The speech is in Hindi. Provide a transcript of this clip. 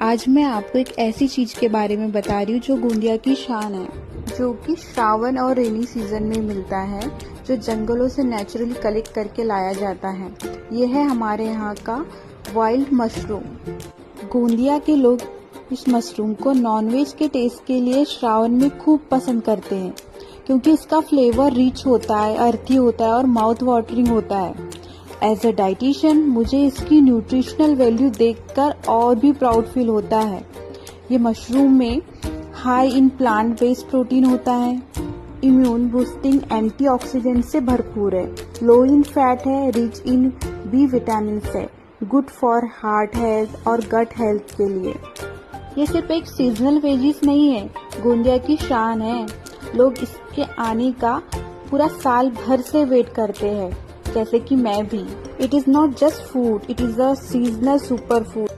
आज मैं आपको एक ऐसी चीज़ के बारे में बता रही हूँ जो गोंदिया की शान है, जो कि श्रावण और रेनी सीजन में मिलता है, जो जंगलों से नेचुरली कलेक्ट करके लाया जाता है। यह है हमारे यहाँ का वाइल्ड मशरूम। गोंदिया के लोग इस मशरूम को नॉनवेज के टेस्ट के लिए श्रावण में खूब पसंद करते हैं, क्योंकि इसका फ्लेवर रिच होता है, अर्थी होता है और माउथ वाटरिंग होता है। एज अ डाइटिशियन मुझे इसकी न्यूट्रिशनल वैल्यू देखकर और भी प्राउड फील होता है। ये मशरूम में high in plant based protein होता है, इम्यून बूस्टिंग एंटीऑक्सीडेंट से भरपूर है, लो इन फैट है, रिच इन बी विटामिन है, गुड फॉर हार्ट हेल्थ और गट हेल्थ के लिए। ये सिर्फ एक सीजनल वेजिस नहीं है, गोंदिया की शान है। लोग इसके आने का पूरा साल भर से वेट करते हैं, जैसे कि मैं भी। It is not just food, it is a seasonal super food.